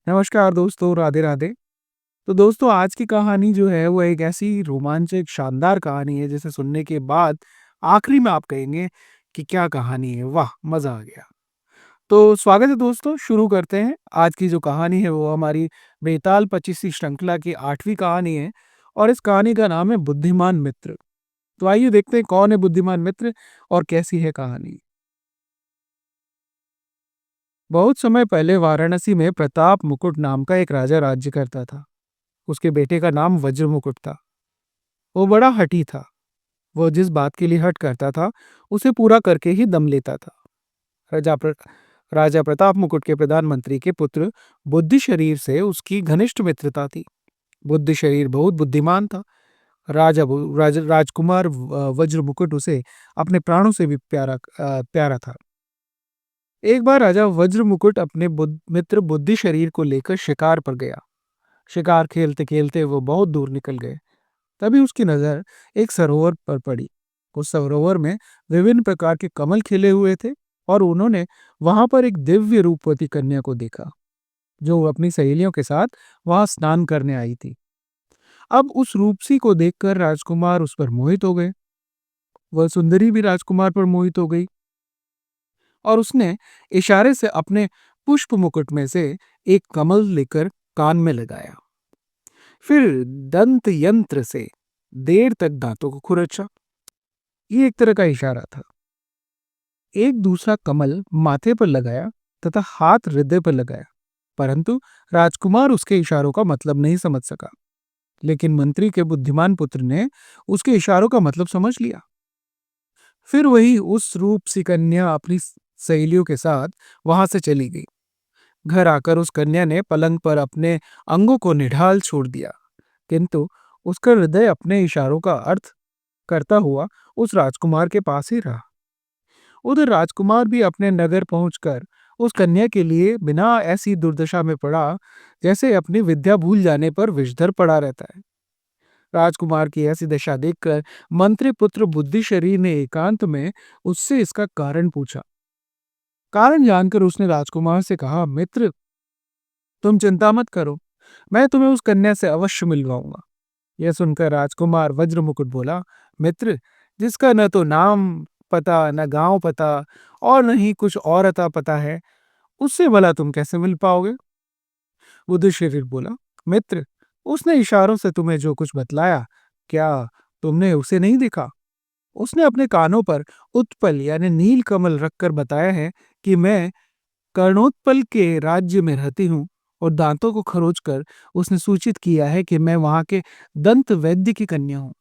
नमस्कार दोस्तों, राधे राधे। तो दोस्तों आज की कहानी जो है वो एक ऐसी रोमांचक शानदार कहानी है जिसे सुनने के बाद आखिरी में आप कहेंगे कि क्या कहानी है, वाह! मज़ा आ गया। तो स्वागत है दोस्तों, शुरू करते हैं। आज की जो कहानी है वो हमारी बेताल 25वीं श्रृंखला की 8वीं कहानी है और इस कहानी का नाम है बुद्धिमान मित्र। तो आइए देखते हैं कौन है बुद्धिमान मित्र और कैसी है कहानी। बहुत समय पहले वाराणसी में प्रताप मुकुट नाम का एक राजा राज्य करता था। उसके बेटे का नाम वज्र मुकुट था। वो बड़ा हठी था। वो जिस बात के लिए हठ करता था, उसे पूरा करके ही दम लेता था। राजा प्र, राजा प्रताप मुकुट के प्रधानमंत्री के पुत्र बुद्धि शरीर से उसकी घनिष्ठ मित्रता थी। बुद्धि शरीर बहुत बुद्धिमान था। राजकुमार वज्र मुकुट उसे अपने प्राणों से भी प्यारा था। एक बार राजा वज्र मुकुट अपने मित्र बुद्धि शरीर को लेकर शिकार पर गया। शिकार खेलते खेलते वो बहुत दूर निकल गए। तभी उसकी नजर एक सरोवर पर पड़ी। उस सरोवर में विभिन्न प्रकार के कमल खिले हुए थे और उन्होंने वहां पर एक दिव्य रूपवती कन्या को देखा जो अपनी सहेलियों के साथ वहां स्नान करने आई थी। अब उस रूपसी को देखकर राजकुमार उस पर मोहित हो गए। वह सुंदरी भी राजकुमार पर मोहित हो गई और उसने इशारे से अपने पुष्प मुकुट में से एक कमल लेकर कान में लगाया। फिर दंत यंत्र से देर तक दांतों को खुरचा। ये एक तरह का इशारा था। एक दूसरा कमल माथे पर लगाया तथा हाथ हृदय पर लगाया, परंतु राजकुमार उसके इशारों का मतलब नहीं समझ सका। लेकिन मंत्री के बुद्धिमान पुत्र ने उसके इशारों का मतलब समझ लिया। फिर वही उस रूप सी कन्या अपनी सहेलियों के साथ वहां से चली गई। घर आकर उस कन्या ने पलंग पर अपने अंगों को निढाल छोड़ दिया, किंतु उसका हृदय अपने इशारों का अर्थ करता हुआ उस राजकुमार के पास ही रहा। उधर राजकुमार भी अपने नगर पहुंचकर उस कन्या के लिए बिना ऐसी दुर्दशा में पड़ा जैसे अपनी विद्या भूल जाने पर विषधर पड़ा रहता है। राजकुमार की ऐसी दशा देखकर मंत्री पुत्र बुद्धि शरीर ने एकांत में उससे इसका कारण पूछा। कारण जानकर उसने राजकुमार से कहा, मित्र, तुम चिंता मत करो, मैं तुम्हें उस कन्या से अवश्य मिलवाऊंगा। यह सुनकर राजकुमार वज्र मुकुट बोला, मित्र, जिसका न तो नाम पता, न गांव पता और न ही कुछ और अता पता है, उससे भला तुम कैसे मिल पाओगे? बुद्धि बोला, मित्र, उसने इशारों से तुम्हें जो कुछ बतलाया, क्या तुमने उसे नहीं देखा? उसने अपने कानों पर उत्पल यानी नील कमल रखकर बताया है कि मैं कर्णोत्पल के राज्य में रहती हूँ, और दांतों को खरोचकर उसने सूचित किया है कि मैं वहां के दंत वैद्य की कन्या हूँ।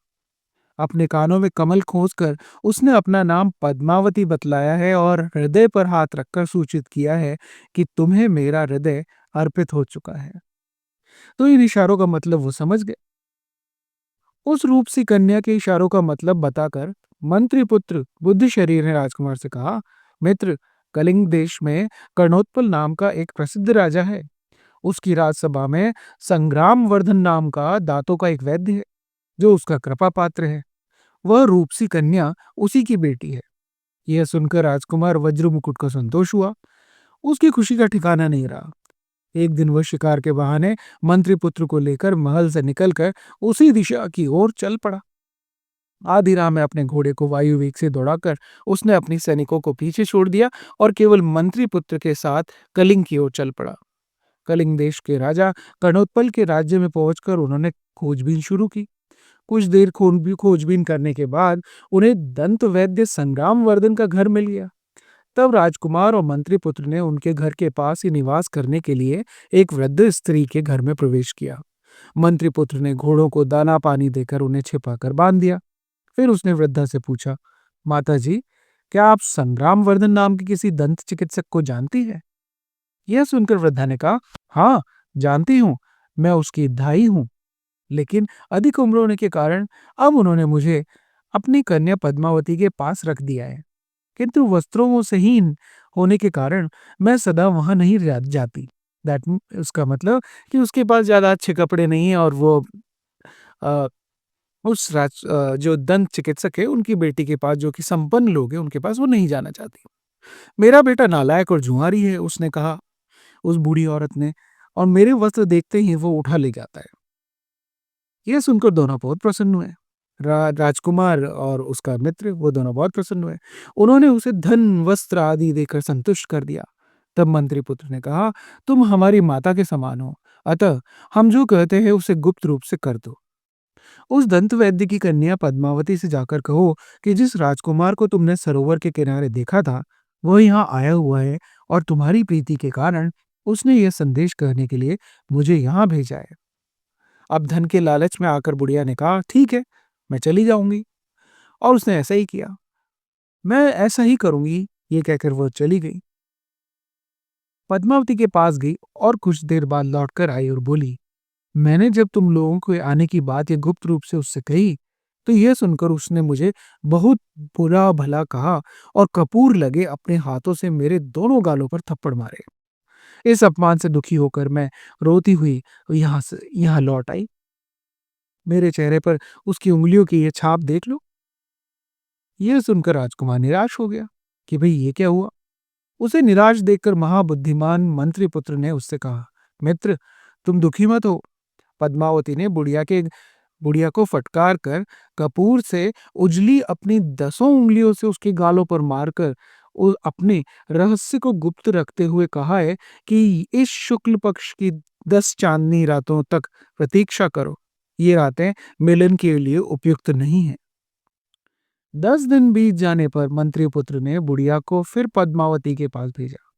अपने कानों में कमल खोजकर उसने अपना नाम पद्मावती बतलाया है और हृदय पर हाथ रखकर सूचित किया है कि तुम्हें मेरा हृदय अर्पित हो चुका है। तो इन इशारों का मतलब वो समझ गए। उस रूप सी कन्या के इशारों का मतलब बताकर मंत्री पुत्र बुद्धि शरीर ने राजकुमार से कहा, मित्र, कलिंग देश में कर्णोत्पल नाम का एक प्रसिद्ध राजा है। उसकी राजसभा में संग्राम वर्धन नाम का दांतों का एक वैद्य है जो उसका कृपा पात्र है। वह रूपसी कन्या उसी की बेटी है। यह सुनकर राजकुमार वज्र मुकुट को संतोष हुआ। उसकी खुशी का ठिकाना नहीं रहा। एक दिन वह शिकार के बहाने मंत्री पुत्र को लेकर महल से निकलकर उसी दिशा की ओर चल पड़ा। आधी राह में अपने घोड़े को वायु वेग से दौड़ाकर उसने अपनी सैनिकों को पीछे छोड़ दिया और केवल मंत्री पुत्र के साथ कलिंग की ओर चल पड़ा। कलिंग देश के राजा कर्णोत्पल के राज्य में पहुंचकर उन्होंने खोजबीन शुरू की। कुछ देर खोजबीन करने के बाद उन्हें दंत वैद्य संग्राम वर्धन का घर मिल गया। तब राजकुमार और मंत्री पुत्र ने उनके घर के पास ही निवास करने के लिए एक वृद्ध स्त्री के घर में प्रवेश किया। मंत्री पुत्र ने घोड़ों को दाना पानी देकर उन्हें छिपाकर बांध दिया। फिर उसने वृद्धा से पूछा, माता जी, क्या आप संग्राम वर्धन नाम के किसी दंत चिकित्सक को जानती है? यह सुनकर वृद्धा ने कहा, हाँ, जानती हूँ। मैं उसकी दाई हूँ, लेकिन अधिक उम्र होने के कारण अब उन्होंने मुझे अपनी कन्या पद्मावती के पास रख दिया है, किंतु वस्त्रों से हीन होने के कारण मैं सदा वहां नहीं जाती। दैट उसका मतलब कि उसके पास ज्यादा अच्छे कपड़े नहीं है और वो अ, जो दंत चिकित्सक है उनकी बेटी के पास, जो कि संपन्न लोग हैं, उनके पास वो नहीं जाना चाहती। मेरा बेटा नालायक और जुआरी है, उसने कहा, उस बूढ़ी औरत ने। और मेरे वस्त्र देखते ही वो उठा ले जाता है। यह सुनकर दोनों बहुत प्रसन्न हुए। राजकुमार और उसका मित्र वो दोनों बहुत प्रसन्न हुए। उन्होंने उसे धन वस्त्र आदि देकर संतुष्ट कर दिया। तब मंत्री पुत्र ने कहा, तुम हमारी माता के समान हो, अतः हम जो कहते हैं उसे गुप्त रूप से कर दो। उस दंत वैद्य की कन्या पद्मावती से जाकर कहो कि जिस राजकुमार को तुमने सरोवर के किनारे देखा था वह यहाँ आया हुआ है, और तुम्हारी प्रीति के कारण उसने यह संदेश कहने के लिए मुझे यहाँ भेजा है। अब धन के लालच में आकर बुढ़िया ने कहा, ठीक है, मैं चली जाऊंगी। और उसने ऐसा ही किया। मैं ऐसा ही करूंगी, ये कहकर वह चली गई। पद्मावती के पास गई और कुछ देर बाद लौटकर आई और बोली, मैंने जब तुम लोगों को आने की बात ये गुप्त रूप से उससे कही, तो यह सुनकर उसने मुझे बहुत बुरा भला कहा और कपूर लगे अपने हाथों से मेरे दोनों गालों पर थप्पड़ मारे। इस अपमान से दुखी होकर मैं रोती हुई यहाँ लौट आई। मेरे चेहरे पर उसकी उंगलियों की ये छाप देख लो। यह सुनकर राजकुमार निराश हो गया कि भाई ये क्या हुआ। उसे निराश देखकर महाबुद्धिमान मंत्री पुत्र ने उससे कहा, मित्र, तुम दुखी मत हो। पद्मावती ने बुढ़िया को फटकार कर कपूर से उजली अपनी 10 उंगलियों से उसके गालों पर मारकर अपने रहस्य को गुप्त रखते हुए कहा है कि इस शुक्ल पक्ष की 10 चांदनी रातों तक प्रतीक्षा करो। ये रातें मिलन के लिए उपयुक्त नहीं है। 10 दिन बीत जाने पर मंत्री पुत्र ने बुढ़िया को फिर पद्मावती के पास भेजा।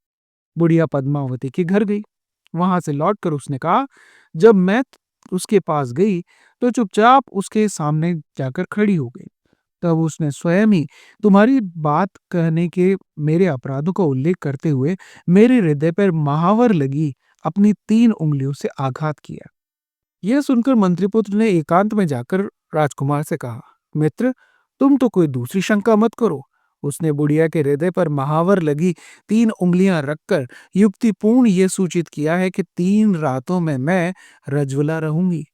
बुढ़िया पद्मावती के घर गई। वहां से लौटकर उसने कहा, जब मैं उसके पास गई तो चुपचाप उसके सामने जाकर खड़ी हो गई। तब उसने स्वयं ही तुम्हारी बात कहने के मेरे अपराधों का उल्लेख करते हुए मेरे हृदय पर महावर लगी अपनी 3 उंगलियों से आघात किया। यह सुनकर मंत्रिपुत्र ने एकांत में जाकर राजकुमार से कहा, मित्र, तुम तो कोई दूसरी शंका मत करो। उसने बुढ़िया के हृदय पर महावर लगी 3 उंगलियां रखकर युक्तिपूर्ण यह सूचित किया है कि 3 रातों में मैं रज्ज्वला रहूंगी।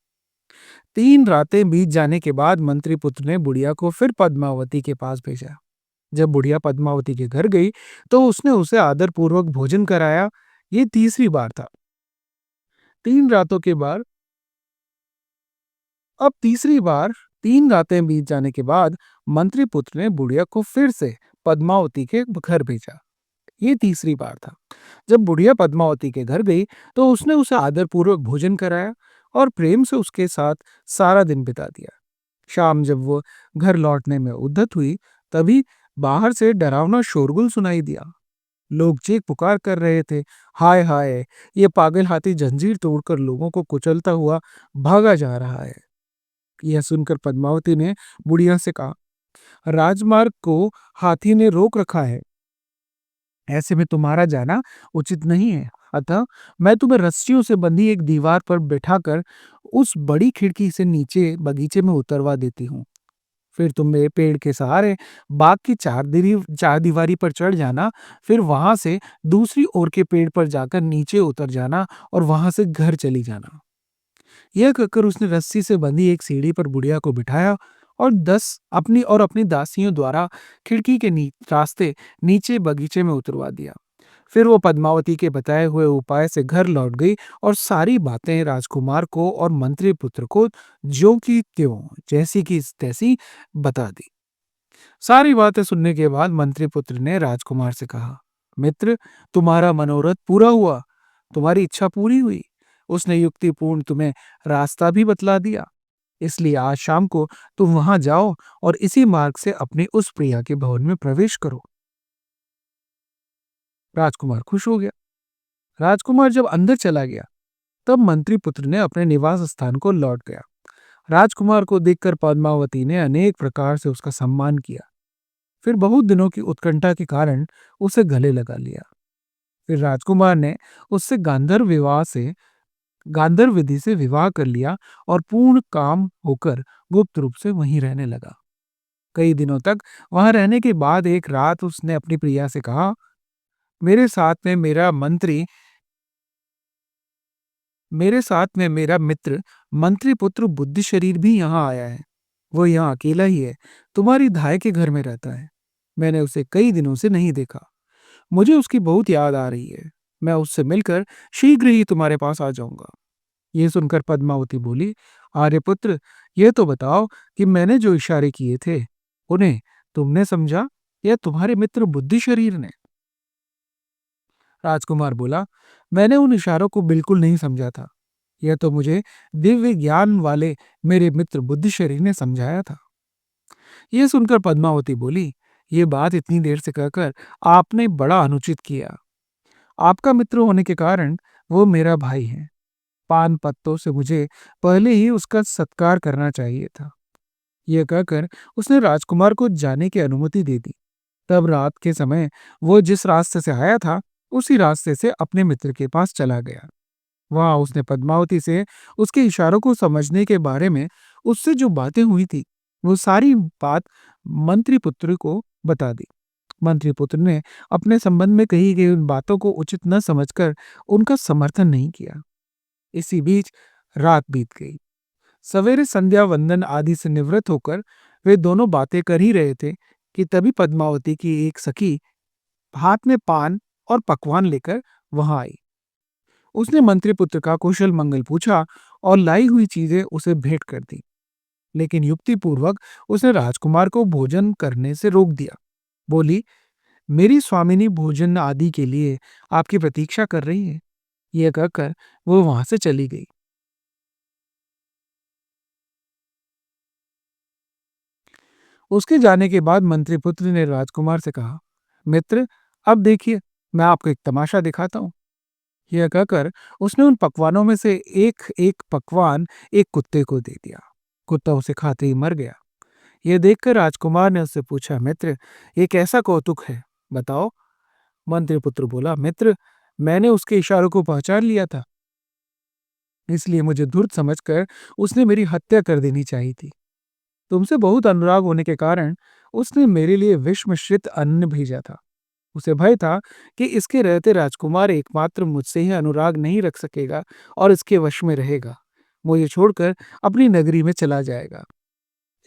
3 रातें बीत जाने के बाद मंत्रिपुत्र ने बुढ़िया को फिर पद्मावती के पास भेजा। जब बुढ़िया पद्मावती के घर गई तो उसने उसे आदरपूर्वक भोजन कराया। ये तीसरी बार था। 3 रातों के बाद अब तीसरी बार 3 रातें बीत जाने के बाद मंत्री पुत्र ने बुढ़िया को फिर से पद्मावती के घर भेजा। ये तीसरी बार था। जब बुढ़िया पद्मावती के घर गई तो उसने उसे आदरपूर्वक भोजन कराया और प्रेम से उसके साथ सारा दिन बिता दिया। शाम जब वो घर लौटने में उद्यत हुई तभी बाहर से डरावना शोरगुल सुनाई दिया। लोग चीख पुकार कर रहे थे, हाय हाय, ये पागल हाथी जंजीर तोड़कर लोगों को कुचलता हुआ भागा जा रहा है। यह सुनकर पद्मावती ने बुढ़िया से कहा, राजमार्ग को हाथी ने रोक रखा है, ऐसे में तुम्हारा जाना उचित नहीं है। अतः मैं तुम्हें रस्सियों से बंधी एक दीवार पर बैठाकर उस बड़ी खिड़की से नीचे बगीचे में उतरवा देती हूँ। फिर तुम मेरे पेड़ के सहारे बाग की चार दीवारी पर चढ़ जाना। फिर वहां से दूसरी ओर के पेड़ पर जाकर नीचे उतर जाना और वहां से घर चली जाना। यह कहकर उसने रस्सी से बंधी एक सीढ़ी पर बुढ़िया को बिठाया और अपनी दासियों द्वारा खिड़की के रास्ते नीचे बगीचे में उतरवा दिया। फिर वो पद्मावती के बताए हुए उपाय से घर लौट गई और सारी बातें राजकुमार को और मंत्री पुत्र को ज्यों की त्यों, जैसी की तैसी बता दी। सारी बातें सुनने के बाद मंत्री पुत्र ने राजकुमार से कहा, मित्र, तुम्हारा मनोरथ पूरा हुआ, तुम्हारी इच्छा पूरी हुई। उसने युक्तिपूर्ण तुम्हें रास्ता भी बतला दिया। इसलिए आज शाम को तुम वहां जाओ और इसी मार्ग से अपनी उस प्रिया के भवन में प्रवेश करो। राजकुमार खुश हो गया। राजकुमार जब अंदर चला गया तब मंत्री पुत्र ने अपने निवास स्थान को लौट गया। राजकुमार को देखकर पद्मावती ने अनेक प्रकार से उसका सम्मान किया। फिर बहुत दिनों की उत्कंठा के कारण उसे गले लगा लिया। फिर राजकुमार ने उससे गांधर्व विधि से विवाह कर लिया और पूर्ण काम होकर गुप्त रूप से वहीं रहने लगा। कई दिनों तक वहां रहने के बाद एक रात उसने अपनी प्रिया से कहा, मेरे साथ में मेरा मित्र मंत्री पुत्र बुद्धि शरीर भी यहाँ आया है। वो यहाँ अकेला ही है, तुम्हारी धाय के घर में रहता है। मैंने उसे कई दिनों से नहीं देखा। मुझे उसकी बहुत याद आ रही है। मैं उससे मिलकर शीघ्र ही तुम्हारे पास आ जाऊंगा। ये सुनकर पद्मावती बोली, आर्यपुत्र, ये तो बताओ कि मैंने जो इशारे किए थे उन्हें तुमने समझा या तुम्हारे मित्र बुद्धि शरीर ने? राजकुमार बोला, मैंने उन इशारों को बिल्कुल नहीं समझा था। यह तो मुझे दिव्य ज्ञान वाले मेरे मित्र बुद्धि शरीर ने समझाया था। यह सुनकर पद्मावती बोली, ये बात इतनी देर से कहकर आपने बड़ा अनुचित किया। आपका मित्र होने के कारण वो मेरा भाई है। पान पत्तों से मुझे पहले ही उसका सत्कार करना चाहिए था। यह कहकर उसने राजकुमार को जाने की अनुमति दे दी। तब रात के समय वो जिस रास्ते से आया था उसी रास्ते से अपने मित्र के पास चला गया। वहां उसने पद्मावती से उसके इशारों को समझने के बारे में उससे जो बातें हुई थी वो सारी बात मंत्री पुत्र को बता दी। मंत्री पुत्र ने अपने संबंध में कही गई उन बातों को उचित न समझकर उनका समर्थन नहीं किया। इसी बीच रात बीत गई। सवेरे संध्या वंदन आदि से निवृत्त होकर वे दोनों बातें कर ही रहे थे कि तभी पद्मावती की एक सखी हाथ में पान और पकवान लेकर वहां आई। उसने मंत्री पुत्र का कुशल मंगल पूछा और लाई हुई चीजें उसे भेंट कर दी। लेकिन युक्तिपूर्वक उसने राजकुमार को भोजन करने से रोक दिया। बोली, मेरी स्वामिनी भोजन आदि के लिए आपकी प्रतीक्षा कर रही है। यह कहकर वो वहां से चली गई। उसके जाने के बाद मंत्रिपुत्र ने राजकुमार से कहा, मित्र, अब देखिए, मैं आपको एक तमाशा दिखाता हूँ। यह कहकर उसने उन पकवानों में से एक एक पकवान एक कुत्ते को दे दिया। कुत्ता उसे खाते ही मर गया। यह देखकर राजकुमार ने उससे पूछा, मित्र, ये कैसा कौतुक है, बताओ। मंत्रिपुत्र बोला, मित्र, मैंने उसके इशारों को पहचान लिया था, इसलिए मुझे धूर्त समझकर उसने मेरी हत्या कर देनी चाहिए थी। तुमसे बहुत अनुराग होने के कारण उसने मेरे लिए विष मिश्रित अन्न भेजा था। उसे भय था कि इसके रहते राजकुमार एकमात्र मुझसे ही अनुराग नहीं रख सकेगा और इसके वश में रहेगा, मुझे छोड़कर अपनी नगरी में चला जाएगा।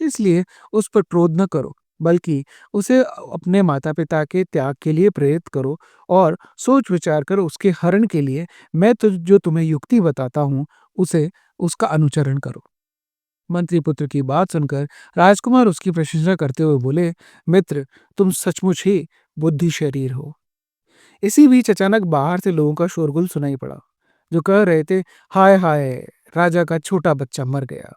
इसलिए उस पर क्रोध न करो, बल्कि उसे अपने माता पिता के त्याग के लिए प्रेरित करो और सोच विचार कर उसके हरण के लिए मैं तो जो तुम्हें युक्ति बताता हूँ उसे उसका अनुचरण करो। मंत्रीपुत्र की बात सुनकर राजकुमार उसकी प्रशंसा करते हुए बोले, मित्र, तुम सचमुच ही बुद्धि शरीर हो। इसी बीच अचानक बाहर से लोगों का शोरगुल सुनाई पड़ा, जो कह रहे थे, हाय हाय, राजा का छोटा बच्चा मर गया।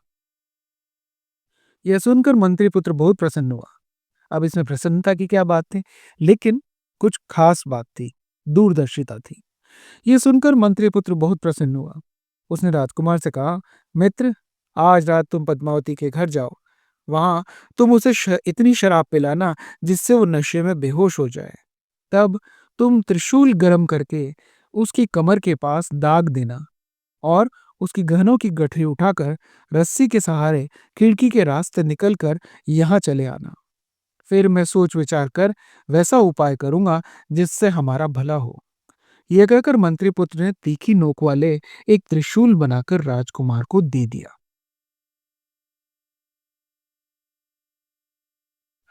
यह सुनकर मंत्रीपुत्र बहुत प्रसन्न हुआ। अब इसमें प्रसन्नता की क्या बात थी, लेकिन कुछ खास बात थी, दूरदर्शिता थी। यह सुनकर मंत्रीपुत्र बहुत प्रसन्न हुआ। उसने राजकुमार से कहा, मित्र, आज रात तुम पद्मावती के घर जाओ। वहां तुम उसे इतनी शराब पिलाना जिससे वो नशे में बेहोश हो जाए। तब तुम त्रिशूल गरम करके उसकी कमर के पास दाग देना और उसकी गहनों की गठरी उठाकर रस्सी के सहारे खिड़की के रास्ते निकलकर यहाँ चले आना। फिर मैं सोच विचार कर वैसा उपाय करूंगा जिससे हमारा भला हो। यह कहकर मंत्रीपुत्र ने तीखी नोक वाले एक त्रिशूल बनाकर राजकुमार को दे दिया।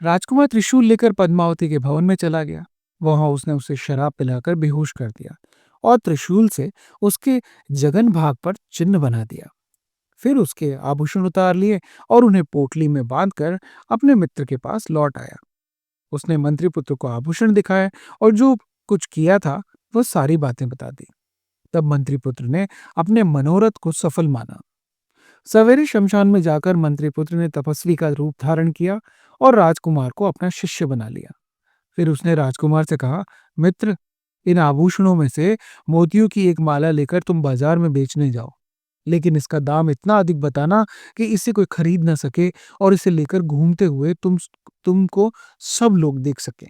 राजकुमार त्रिशूल लेकर पद्मावती के भवन में चला गया। वहां उसने उसे शराब पिलाकर बेहोश कर दिया और त्रिशूल से उसके जगन भाग पर चिन्ह बना दिया। फिर उसके आभूषण उतार लिए और उन्हें पोटली में बांधकर अपने मित्र के पास लौट आया। उसने मंत्रीपुत्र को आभूषण दिखाए और जो कुछ किया था वह सारी बातें बता दी। तब मंत्रीपुत्र ने अपने मनोरथ को सफल माना। सवेरे शमशान में जाकर मंत्रीपुत्र ने तपस्वी का रूप धारण किया और राजकुमार को अपना शिष्य बना लिया। फिर उसने राजकुमार से कहा, मित्र, इन आभूषणों में से मोतियों की एक माला लेकर तुम बाजार में बेचने जाओ, लेकिन इसका दाम इतना अधिक बताना कि इसे कोई खरीद न सके और इसे लेकर घूमते हुए तुमको सब लोग देख सकें।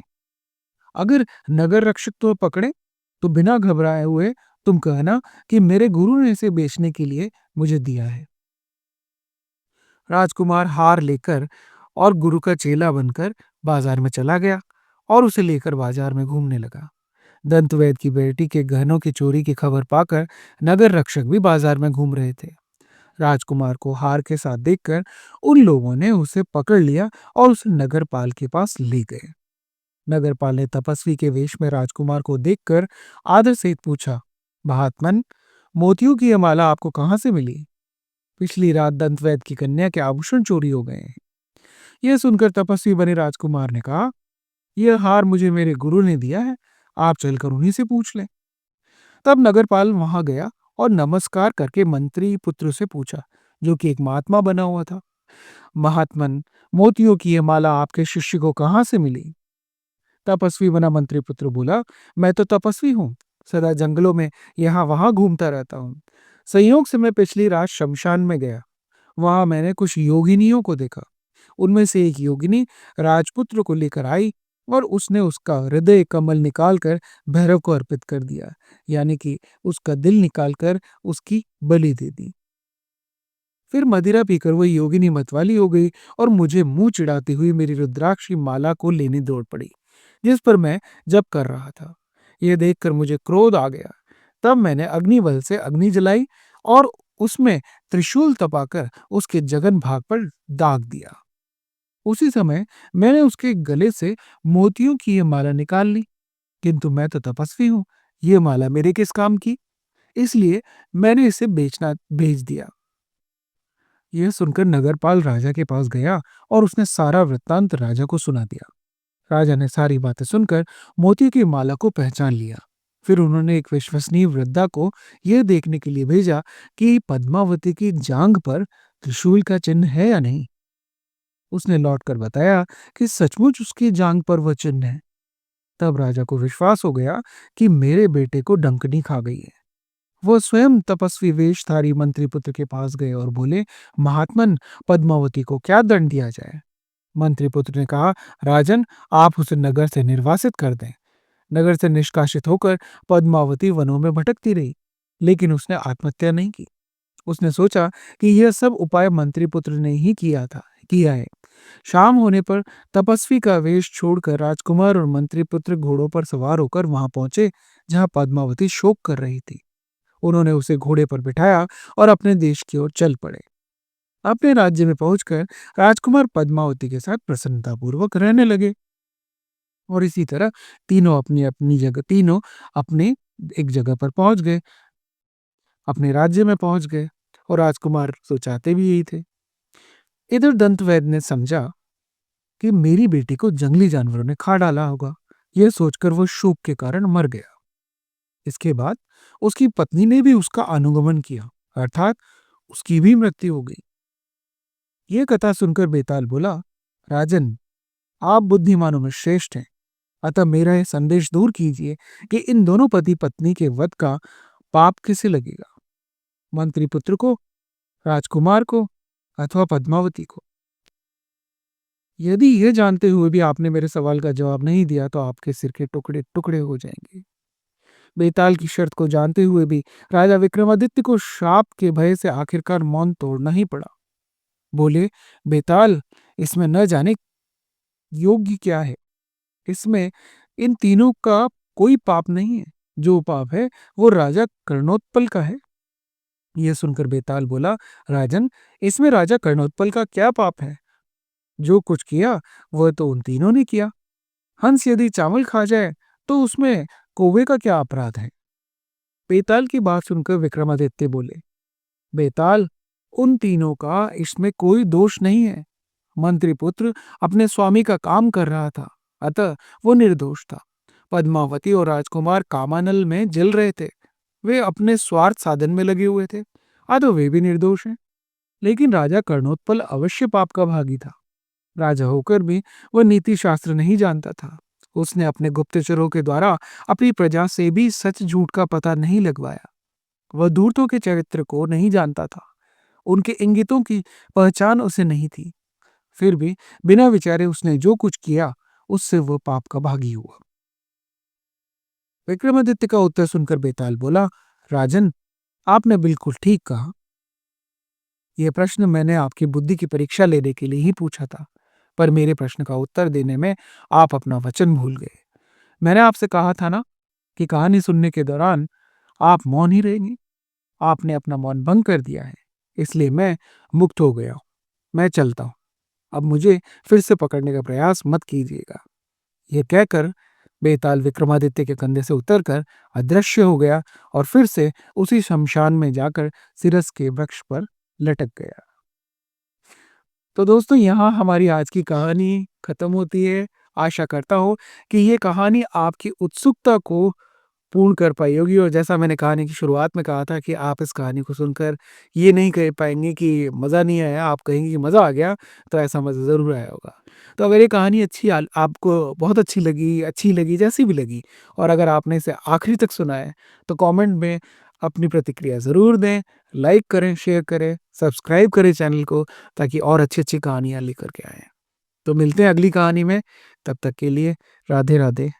अगर नगर रक्षक तो पकड़े तो बिना घबराए हुए तुम कहना कि मेरे गुरु ने इसे बेचने के लिए मुझे दिया है। राजकुमार हार लेकर और गुरु का चेला बनकर बाजार में चला गया और उसे लेकर बाजार में घूमने लगा। दंतवैद की बेटी के गहनों की चोरी की खबर पाकर नगर रक्षक भी बाजार में घूम रहे थे। राजकुमार को हार के साथ देखकर उन लोगों ने उसे पकड़ लिया और उसे नगरपाल के पास ले गए। नगरपाल ने तपस्वी के वेश में राजकुमार को देखकर आदर सहित पूछा, महात्मन, मोतियों की यह माला आपको कहाँ से मिली? पिछली रात दंतवैद की कन्या के आभूषण चोरी हो गए हैं। यह सुनकर तपस्वी बने राजकुमार ने कहा, यह हार मुझे मेरे गुरु ने दिया है, आप चलकर उन्हीं से पूछ लें। तब नगरपाल वहां गया और नमस्कार करके मंत्री पुत्र से पूछा, जो कि एक महात्मा बना हुआ था, महात्मन, मोतियों की यह माला आपके शिष्य को कहाँ से मिली? तपस्वी बना मंत्री पुत्र बोला, मैं तो तपस्वी हूँ, सदा जंगलों में यहाँ वहां घूमता रहता हूँ। संयोग से मैं पिछली रात शमशान में गया। वहां मैंने कुछ योगिनियों को देखा। उनमें से एक योगिनी राजपुत्र को लेकर आई और उसने उसका हृदय कमल निकालकर भैरव को अर्पित कर दिया, यानी कि उसका दिल निकालकर उसकी बलि दे दी। फिर मदिरा पीकर वही योगिनी मतवाली हो गई और मुझे मुंह चिढ़ाती हुई मेरी रुद्राक्ष की माला को लेने दौड़ पड़ी, जिस पर मैं जप कर रहा था। यह देखकर मुझे क्रोध आ गया। तब मैंने अग्निबल से अग्नि जलाई और उसमें त्रिशूल तपाकर उसके जगन भाग पर दाग दिया। उसी समय मैंने उसके गले से मोतियों की यह माला निकाल ली, किंतु मैं तो तपस्वी हूं, ये माला मेरे किस काम की? इसलिए मैंने इसे बेचना भेज दिया। यह सुनकर नगरपाल राजा के पास गया और उसने सारा वृत्तांत राजा को सुना दिया। राजा ने सारी बातें सुनकर मोती की माला को पहचान लिया। फिर उन्होंने एक विश्वसनीय वृद्धा को यह देखने के लिए भेजा कि पद्मावती की जांघ पर त्रिशूल का चिन्ह है या नहीं। उसने लौटकर बताया कि सचमुच उसकी जांघ पर वह चिन्ह है। तब राजा को विश्वास हो गया कि मेरे बेटे को डंकनी खा गई है। वह स्वयं तपस्वी वेशधारी मंत्री पुत्र के पास गए और बोले, महात्मन, पद्मावती को क्या दंड दिया जाए? मंत्री पुत्र ने कहा, राजन, आप उसे नगर से निर्वासित कर दें। नगर से निष्कासित होकर पद्मावती वनों में भटकती रही, लेकिन उसने आत्महत्या नहीं की। उसने सोचा कि यह सब उपाय मंत्री पुत्र ने ही किया है। शाम होने पर तपस्वी का वेश छोड़कर राजकुमार और मंत्री पुत्र घोड़ों पर सवार होकर वहां पहुंचे जहां पद्मावती शोक कर रही थी। उन्होंने उसे घोड़े पर बिठाया और अपने देश की ओर चल पड़े। अपने राज्य में पहुंचकर राजकुमार पद्मावती के साथ प्रसन्नतापूर्वक रहने लगे और इसी तरह तीनों अपने एक जगह पर पहुंच गए, अपने राज्य में पहुंच गए। और राजकुमार तो चाहते भी यही थे। इधर दंतवैद ने समझा कि मेरी बेटी को जंगली जानवरों ने खा डाला होगा। यह सोचकर वो शोक के कारण मर गया। इसके बाद उसकी पत्नी ने भी उसका अनुगमन किया, अर्थात उसकी भी मृत्यु हो गई। यह कथा सुनकर बेताल बोला, राजन, आप बुद्धिमानों में श्रेष्ठ हैं, अतः मेरा यह संदेश दूर कीजिए कि इन दोनों पति पत्नी के वध का पाप किसे लगेगा, मंत्री पुत्र को, राजकुमार को, अथवा पद्मावती को? यदि यह जानते हुए भी आपने मेरे सवाल का जवाब नहीं दिया तो आपके सिर के टुकड़े टुकड़े हो जाएंगे। बेताल की शर्त को जानते हुए भी राजा विक्रमादित्य को शाप के भय से आखिरकार मौन तोड़ना ही पड़ा। बोले, बेताल, इसमें न जाने योग्य क्या है। इसमें इन तीनों का कोई पाप नहीं है। जो पाप है वो राजा कर्णोत्पल का है। यह सुनकर बेताल बोला, राजन, इसमें राजा कर्णोत्पल का क्या पाप है? जो कुछ किया वह तो उन तीनों ने किया। हंस यदि चावल खा जाए तो उसमें कौवे का क्या अपराध है? बेताल की बात सुनकर विक्रमादित्य बोले, बेताल, उन तीनों का इसमें कोई दोष नहीं है। मंत्रिपुत्र अपने स्वामी का काम कर रहा था, अतः वो निर्दोष था। पद्मावती और राजकुमार कामानल में जल रहे थे, वे अपने स्वार्थ साधन में लगे हुए थे, अतः वे भी निर्दोष हैं। लेकिन राजा कर्णोत्पल अवश्य पाप का भागी था। राजा होकर भी वह नीति शास्त्र नहीं जानता था। उसने अपने गुप्तचरों के द्वारा अपनी प्रजा से भी सच झूठ का पता नहीं लगवाया। वह धूर्तों के चरित्र को नहीं जानता था, उनके इंगितों की पहचान उसे नहीं थी। फिर भी बिना विचारे उसने जो कुछ किया उससे वह पाप का भागी हुआ। विक्रमादित्य का उत्तर सुनकर बेताल बोला, राजन, आपने बिल्कुल ठीक कहा। यह प्रश्न मैंने आपकी बुद्धि की परीक्षा लेने के लिए ही पूछा था, पर मेरे प्रश्न का उत्तर देने में आप अपना वचन भूल गए। मैंने आपसे कहा था ना कि कहानी सुनने के दौरान आप मौन ही रहेंगे। आपने अपना मौन भंग कर दिया है, इसलिए मैं मुक्त हो गया हूं। मैं चलता हूं। अब मुझे फिर से पकड़ने का प्रयास मत कीजिएगा। यह कहकर बेताल विक्रमादित्य के कंधे से उतरकर अदृश्य हो गया और फिर से उसी शमशान में जाकर सिरस के वृक्ष पर लटक गया। तो दोस्तों, यहाँ हमारी आज की कहानी खत्म होती है। आशा करता हूँ कि ये कहानी आपकी उत्सुकता को पूर्ण कर पाई होगी, और जैसा मैंने कहानी की शुरुआत में कहा था कि आप इस कहानी को सुनकर ये नहीं कह पाएँगे कि मज़ा नहीं आया, आप कहेंगे कि मज़ा आ गया, तो ऐसा मज़ा ज़रूर आया होगा। तो अगर ये कहानी आपको बहुत अच्छी लगी, जैसी भी लगी, और अगर आपने इसे आखिरी तक सुना है, तो कमेंट में अपनी प्रतिक्रिया ज़रूर दें, लाइक करें, शेयर करें, सब्सक्राइब करें चैनल को, ताकि और अच्छी-अच्छी कहानियाँ लेकर के आएँ। तो मिलते हैं अगली कहानी में, तब तक के लिए राधे-राधे।